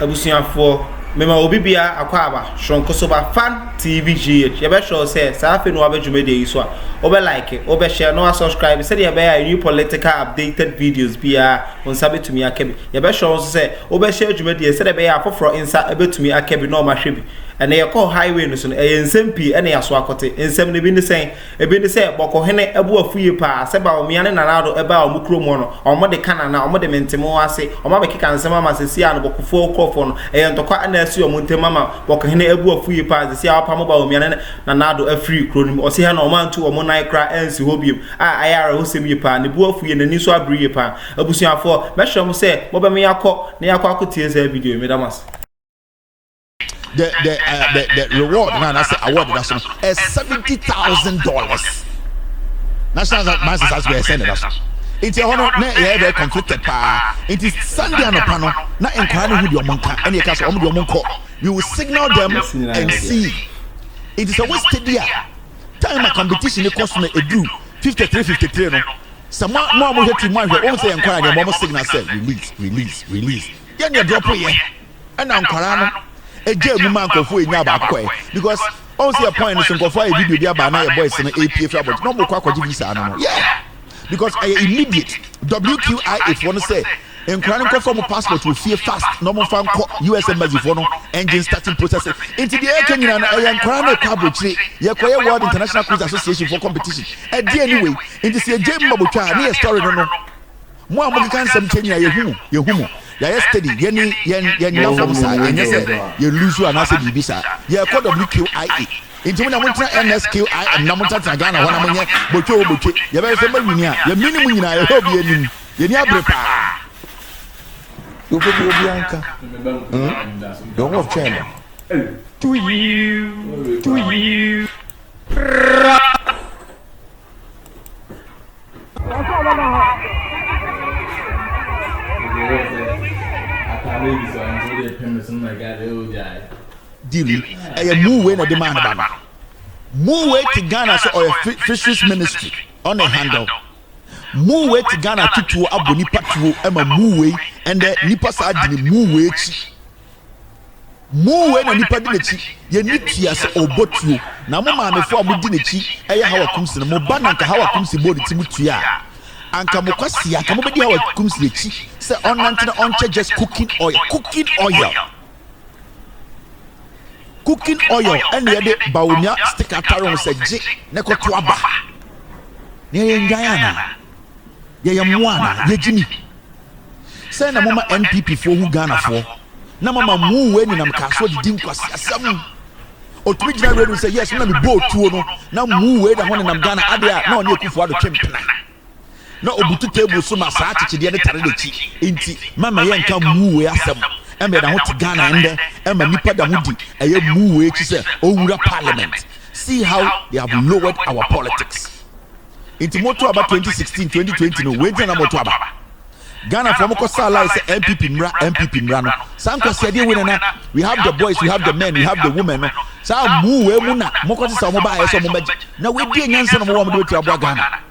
abusuafo mema obi bia akwaba shonko so ba FunnTV GH ye be show say sa afi no abedwume dey so a obe like obe share no subscribe say ye be a new political updated videos bia on sabe tumi akabi ye be show say obe share dwume dey say be ya foforo insa ebetumi akabi no ma hwebi ene ye call highway no so e nsem pi ene ya so akote nsem ne bi ni say boko hene ebu afuye pa se Bawumia ne nanado eba omukro mo no omo de kanana omo de mentemo ase omo be kika nsem ama se sia no bokofo krofo no e ntokwa ana asi omo ntema ma boko hene ebu afuye pa se sia apa mo Bawumia ne nanado afri kronim o se he na omo antu omo nai kra ensi hobiem a ayara hosem ye pa ne bu afuye nani so abriye pa abusuafo me hwem se mo be me yakọ ne yakọ akotie za video me damas. The reward now that's the award that's is $70,000. National Masters has been sent us. It's a honor very conflicted pa. It is Sunday on the panel, not inquiring who your monka and your cast on your monko. We will signal them and see. It is a West India time a competition it cost me a do 53 no. Some more more to mind we all say inquire the mama signal said release. Then you drop here and I'm Corano. A German man for Naba because also a point is to find a video by my boys in the APF about no more quack visa. Yeah, because I immediate WQI if you want to say in chronicle from a passport will fear fast normal fan US embassy for no engine starting process into the air Kenyan and Crown Cabbage, Yakoya World International Cruise Association for competition. At the anyway, in this year, Jim Mabucha, near story no more can some Kenya, your humo. Ya steady yen from side and yes you lose you and answer the visa ya code WQIA into when I went to NSQI and Namuta Ghana one among bocho ya be say mawinia ya minimum nyina ya hobi anim ya ni abrepa you go be Bianca don't of chamber to you Deal. I move when a demand about move way to Ghana so or fisheries ministry on a handle. Move way to Ghana to Abuni Patu Emma move way and the Nipa Sadi move way. Move when a Nipa Dinichi, ye Nipias or Botu. Now, Mamma, before Mudinichi, I how comes in the Mobanaka, how comes the body Timutia. And Kamokasia, Kamobadi, how comes the chi. Say on until just cooking oil, and the Bawumia stick at Taron said, Neko Tuaba. Near Guyana, Yamwana, ye Jimmy. Send a mama NPP for who Ghana for. Namama moo when in Amcaso didn't cost some. Or to which I say, yes, let me boat to now moo way the one in Ghana, Adia, no new for the champion. No obutu table so ma sa achichi de tare de chi enti mama ye nka muwe asem e me da ho to Ghana ende e ma nipa da ho di e ye muwe chi se owura parliament. See how they have lowered our politics. Enti moto about 2016 2020 no we na moto aba Ghana from ko sala say MPP mra no san ko se de we na we have the boys, we have the men, we have the women no sa muwe mu na moko se mo ba ye so mo baji na we di nyanse no mo mo de abo Ghana.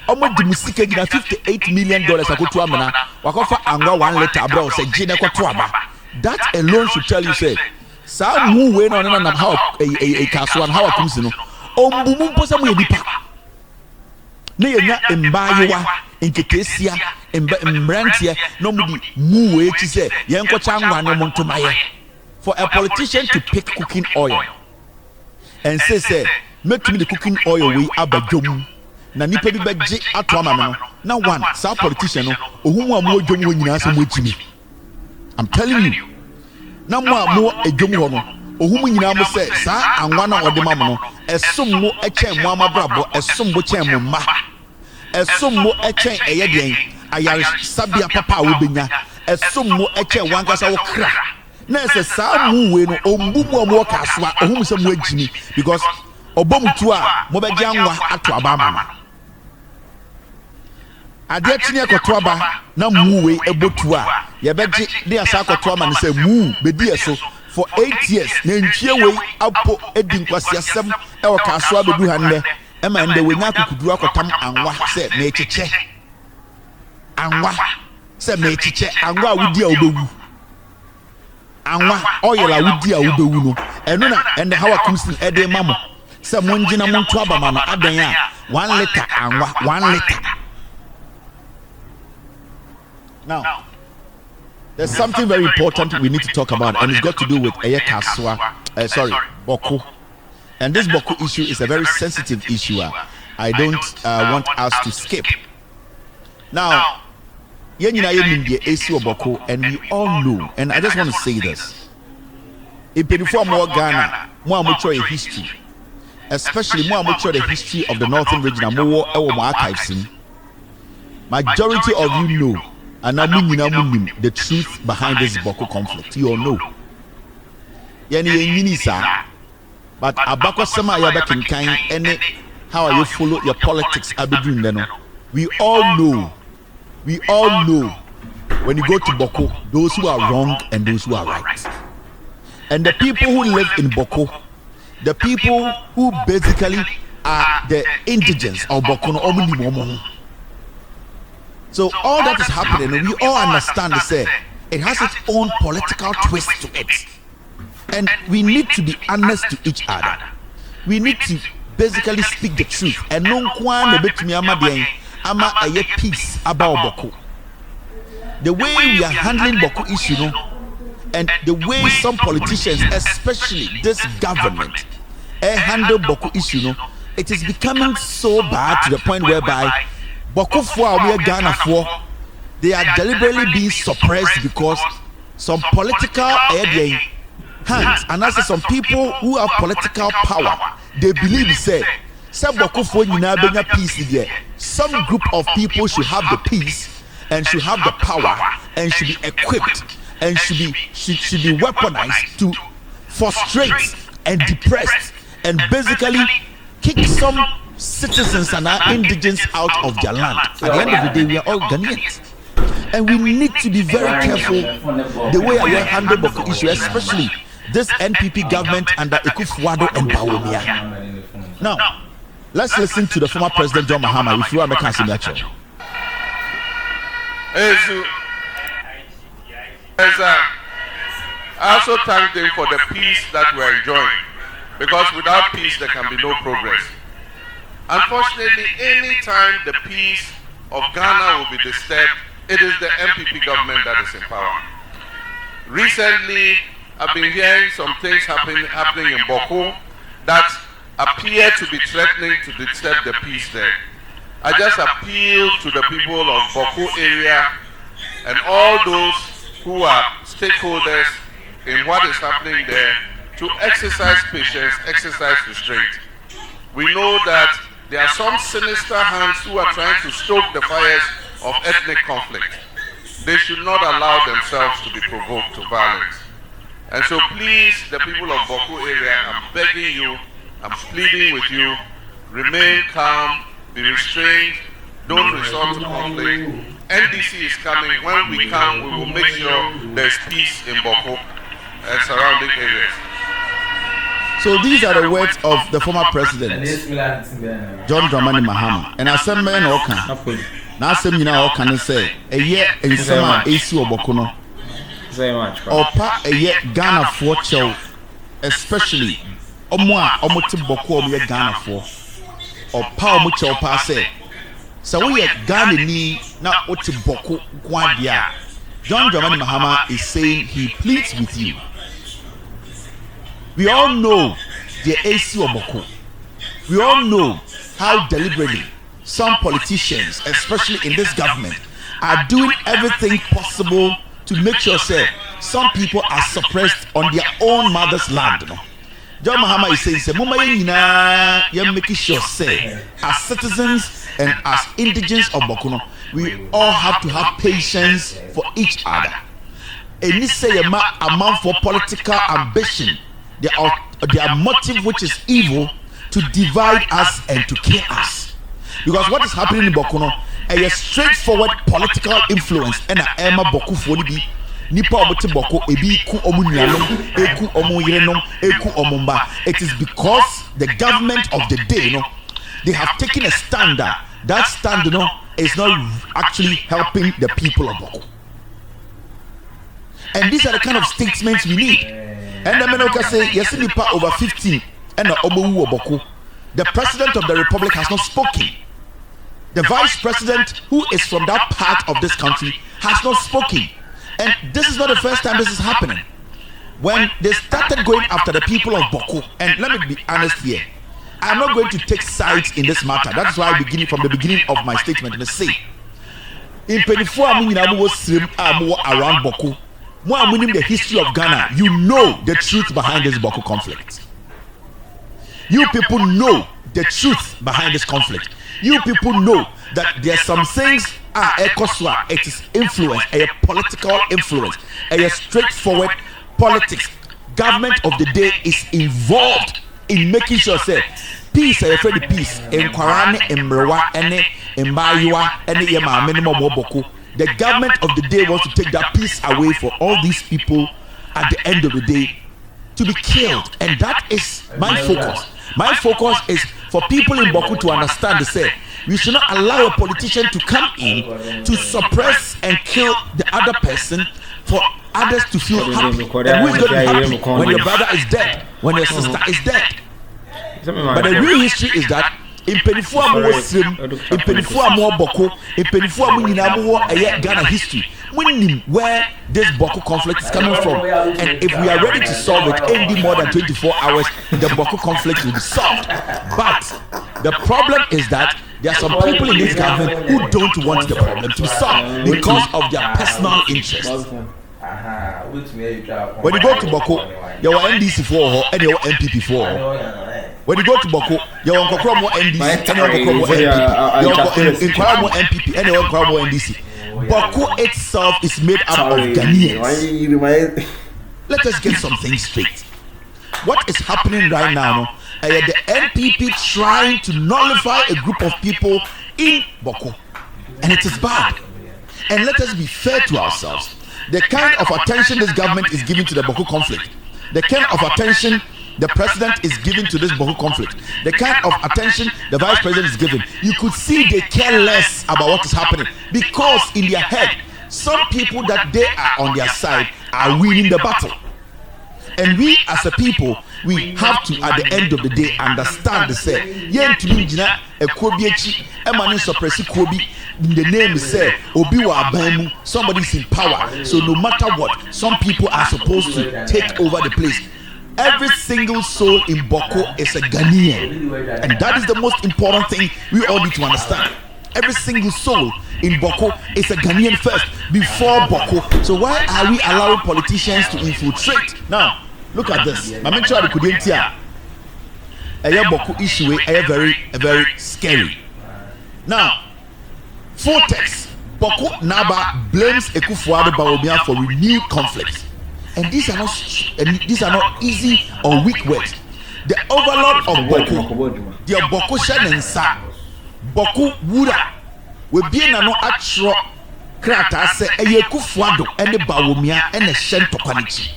Omo di musika gina $58 million akoto amana wakofa angwa 1 liter bro say gina kwato aba. That alone should tell you say sa mu we no na how a kaso and how akumsi no ombumu mposa mu edipa na yenya embayewa enkekesia embrantia no mudi mu we chi say yenkocha angwa ne montomaye for a politician to pick cooking oil and say make me the cooking oil we abadwom na nipa bi beje ato ama no na one sa politician no ohumu amu odwom wo nyina so mo etimi. I'm telling you na mo amu edwom ho no ohumu nyina mo se sa anwa na ode mam no esom mo echen mo amabrabo esom bo chen mo ma esom mo echen eye den ayare sabia papa wo benya esom mo echen wankasa wo kra na ese sa mu we no ombumu amu ka so a ohumu se mo agimi because obomutu a mo beje anwa ato abama ade tini akoto aba na muwe ebotu a ye beje de asa akoto ama ne say mu bedi eso for 8 years na ntwie we apo edi nkwasi asem e wo ka so abedu ha nne e ma nde we nya akukuduru akotam anwa se na echiche anwa se na echiche anwa wudi a obewu anwa oil a wudi a wubewu no eno na and how akumsin ede mamo se monjina monto abama no adan a 1 liter anwa 1 liter. Now there's something very important we need to talk about, and it's got to do with Bawku. And this Bawku issue is a very sensitive issue. I don't want us to skip. Now, Bawku, and we all know, and I just want to say this. Before more Ghana, more a history, especially more the history of the northern region, more archives. Majority of you know, and the truth behind this Bawku conflict. You all know. But abako sama ya back in kind any how you follow your politics abidun then. We all know when you go to Bawku, those who are wrong and those who are right. And the people who live in Bawku, the people who basically are the indigents of Bawku no omuni. So all that is happening, we all understand it has its own political twist to it. And we need to be honest to each other. We need to basically speak the truth. And no one ama a peace about Bawku. The way we are handling Bawku issue, and the way some politicians, especially this government, handle Bawku issue, it is becoming so bad to the point whereby Bawku for we are Ghana for, they are deliberately being suppressed because some political hands, and also some people who have political power, they believe some peace there. Some group of people should have the peace and should have the power and should be equipped and should be weaponized to frustrate and depress and basically kick some citizens and our indigents out of their land. At the end of the day, we are all Ghanaians. And we need to be very careful the way I handle Bawku issue, especially this NPP government under Akufo-Addo and Bawumia. Now, let's listen to the former President John Mahama. If you are making a I also thank them for the peace that we're enjoying, because without peace there can be no progress. Unfortunately, any time the peace of Ghana will be disturbed, it is the MPP government that is in power. Recently, I've been hearing some things happening in Bawku that appear to be threatening to disturb the peace there. I just appeal to the people of Bawku area and all those who are stakeholders in what is happening there to exercise patience, exercise restraint. We know that there are some sinister hands who are trying to stoke the fires of ethnic conflict. They should not allow themselves to be provoked to violence. And so please, the people of Bawku area, I'm begging you, I'm pleading with you, remain calm, be restrained, don't resort to conflict. NDC is coming. When we come, we will make sure there's peace in Bawku and surrounding areas. So these are the words of the former president, John Dramani Mahama. And I said, man, okay. Now, some can say a year in summer, AC or Bawku. Opa a year Ghana for chow, especially Omoti Bawku or Ghana for, or Power Mucho Passe. So we are Ghana ni now Oti Bawku Guadia. John Dramani Mahama is saying he pleads with you. We all know the AC of Bawku. We all know how deliberately some politicians, especially in this government, are doing everything possible to make sure some people are suppressed on their own mother's land. John Mahama is saying, you're making sure as citizens and as indigents of Bawku, we all have to have patience for each other. And this say amount for political ambition, their motive which is evil, to divide us and to kill us. Because what is happening in Bawku a straightforward political influence and a Emma Bawku for the nipa obote Bawku ebi ku omunuanom eku omuyerenom eku omumba. It is because the government of the day they have taken a stand. That stand is not actually helping the people of Bawku. And these are the kind of statements we need. And the men can say, yes, nipa over 15 and the president of the republic has not spoken. The vice president, who is from that part of this country, has not spoken. And this is not the first time this is happening. When they started going after the people of Bawku, and let me be honest here, I'm not going to take sides in this matter. That's why I begin from the beginning of my statement and say, in 24 around Bawku, more winning the history of Ghana, you know the truth behind this Bawku conflict. You people know the truth behind this conflict. You people know that there are some things it is influence, a political influence, a straightforward politics. Government of the day is involved in making sure say peace and friendly peace in Kwarane, in Mrewa, and in Bayua, and in Yama minimum Bawku. The government of the day wants to take that peace away for all these people at the end of the day to be killed, and that is my focus. My focus is for people in Bawku to understand to say we should not allow a politician to come in to suppress and kill the other person for others to feel happy. And who is going to be happy when your brother is dead, when your sister is dead? But the real history is that in Penifua more Slim, in Penifua more Bawku, in Penifua more Ghana history, we where this Bawku conflict is coming from. And if we are ready to solve it any more than 24 hours, the Bawku conflict will be solved. But the problem is that there are some people in this government who don't want the problem to be solved because of their personal interests. When you go to Bawku, you are NDC for and you are MPP for. When you go to Bawku, you are Akroma NDC and you are MPP. You are MPP and you are NDC. Bawku itself is made up of Ghanaians. Let us get something straight. What is happening right now? The NPP trying to nullify a group of people in Bawku, and it is bad. And let us be fair to ourselves. The kind of attention this government is giving to the Bawku conflict, the kind of attention the president is giving to this Bawku conflict, the kind of attention the vice president is giving, you could see they care less about what is happening, because in their head, some people that they are on their side are winning the battle. And we as a people, we have to at the end of the day understand the say the name say obi wa abamu, somebody is in power. So no matter what, some people are supposed to take over the place. Every single soul in Bawku is a Ghanaian, and that is the most important thing we all need to understand. Every single soul in Bawku is a Ghanaian first before Bawku. So why are we allowing politicians to infiltrate? Now look at this. I mentioned the Kudentia. A Bawku issue a very scary. Now, full text. Bawku Naba blames Ekufuado Bawumia for renewed conflicts. And these are not easy or weak words. The overlord of Bawku, the Bawku Shenensa, Bawku Wura, we be no atro krata se Ekufuado and the Bawumia and the Shen Tokanichi.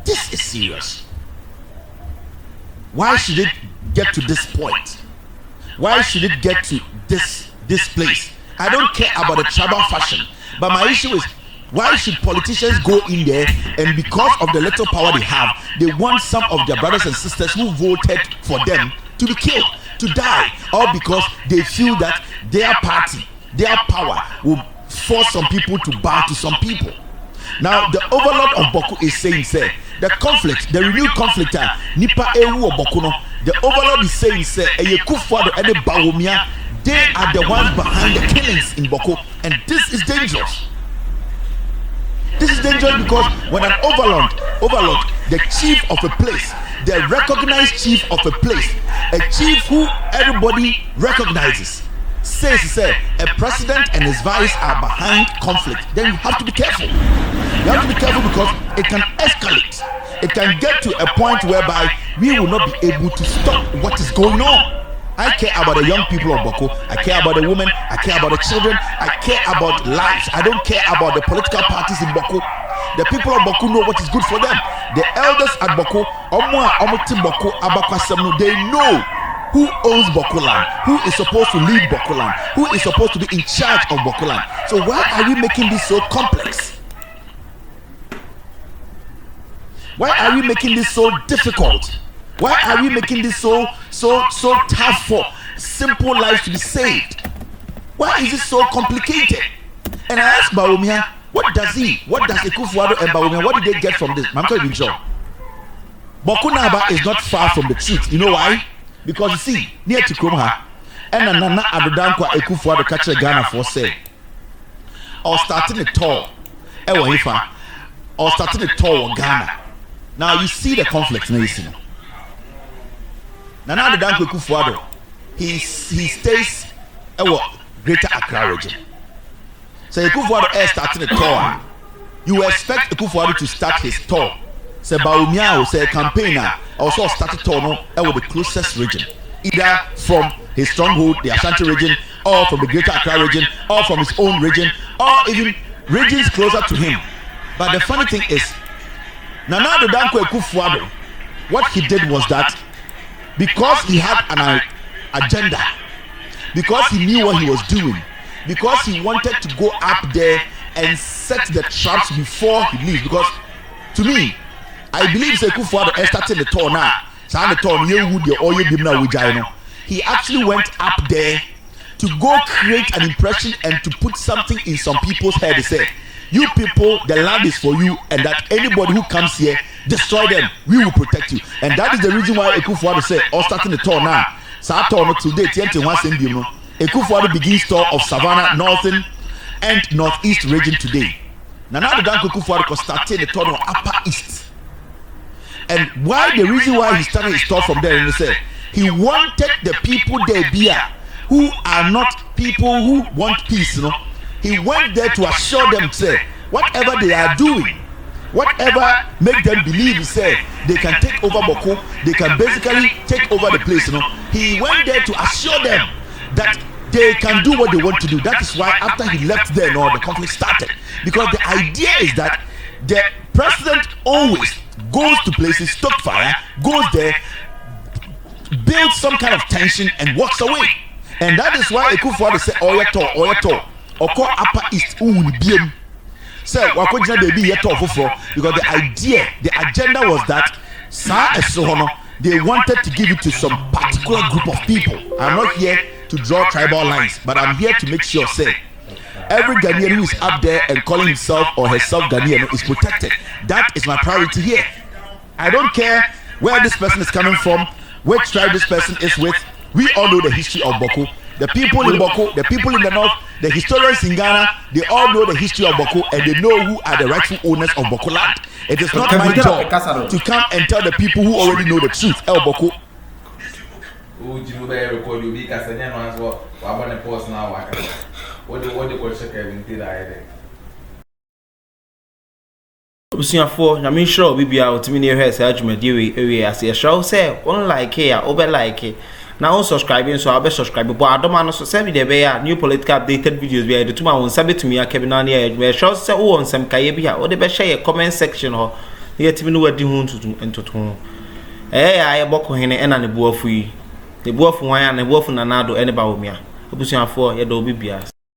This is serious. Why should it get to this point? Why should it get to this place? I don't care about the tribal fashion, but my issue is, why should politicians go in there and because of the little power they have, they want some of their brothers and sisters who voted for them to be killed, to die, all because they feel that their party, their power will force some people to bow to some people. Now the overlord of Bawku is saying, say, the conflict, the renewed conflict, Nipa Ewu Bawku no, the overlord is saying, say, Ekufuado and the Bawumia, they are the ones behind the killings in Bawku, and this is dangerous. This is dangerous because when an overlord, the chief of a place, the recognized chief of a place, a chief who everybody recognizes, says a president and his vice are behind conflict, then you have to be careful. You have to be careful because it can escalate. It can get to a point whereby we will not be able to stop what is going on. I care about the young people of Bawku. I care about the women. I care about the children. I care about lives. I don't care about the political parties in Bawku. The people of Bawku know what is good for them. The elders at Bawku, they know who owns Bawku land, who is supposed to lead Bawku land, who is supposed to be in charge of Bawku land. So why are we making this so complex? Why are we making this so difficult? Why are we making this so tough for simple lives to be saved? Why is it so complicated? And I asked Bawumia, what does Akufo-Addo and Bawumia, what did they get from this? I'm not even sure. Bawku Naba is not far from the truth. You know why? Because you see, near to Akroma, and Nana Addo Akufo-Addo catch a Ghana for say, or starting a tour, or starting a tour in Ghana. Now you see the conflict, Newz. Nana Addo Akufo-Addo, he stays Greater Accra region. So Akufo-Addo starting a tour. You expect Akufo-Addo to start his tour. Say Bawumia say campaigner also started tour with the closest region, either from his stronghold, the Ashanti region, or from the Greater Accra region, or from his own region, or even regions closer to him. But the funny thing is, Nana Addo Akufo-Addo, what he did was that because he had an agenda, because he knew what he was doing, because he wanted to go up there and set the traps before he leaves. Because to me, I believe Akufo-Addo started the tour now. He actually went up there to go create an impression and to put something in some people's head. They say, you people, the land is for you, and that anybody who comes here, destroy them, we will protect you. And that is the reason why Akufo-Addo said, starting the tour now. Today, Akufo-Addo begins tour of Savannah, Northern and Northeast region today. Nana Addo Akufo-Addo started the tour of Upper East. And why the reason why he started his tour from there, and they say he wanted the people there who are not people who want peace, you know. He went there to assure them, say, whatever they are doing, whatever make them believe, say they can take over Bawku, they can basically take over the place, you know. He went there to assure them that they can do what they want to do. That is why after he left there, the conflict started. Because the idea is that the president always goes to places, stoke fire, goes there, builds some kind of tension and walks away. And that is why Akufo-Addo said, Oyato, Oko Upper East, say, because the idea, the agenda was that they wanted to give it to some particular group of people. I'm not here to draw tribal lines, but I'm here to make sure, say, every Ghanaian who is up there and calling himself or herself Ghanaian is protected. That is my priority here. I don't care where this person is coming from, which tribe this person is with. We all know the history of Bawku. The people in Bawku, the people in the north, the historians in Ghana, they all know the history of Bawku and they know who are the rightful owners of Bawku land. It is not my job to come and tell the people who already know the truth. El Bawku. Busuafo na me sure bibia otimi ne hwe sa adwumadi we ase show say won like here obe like na on subscribe so abe subscribe bo adoma no so say be dey ya new political updated videos be dey tuma won sabe tumi akabi na ne ya show say wo won sam kaye bia o de be share comment section ho ye timi no wadi hu ntoto ya ye boko hene ena ne buafu yi ne buafu wan ya ne buafu na Addo ene Bawumia busuafo ye do bibia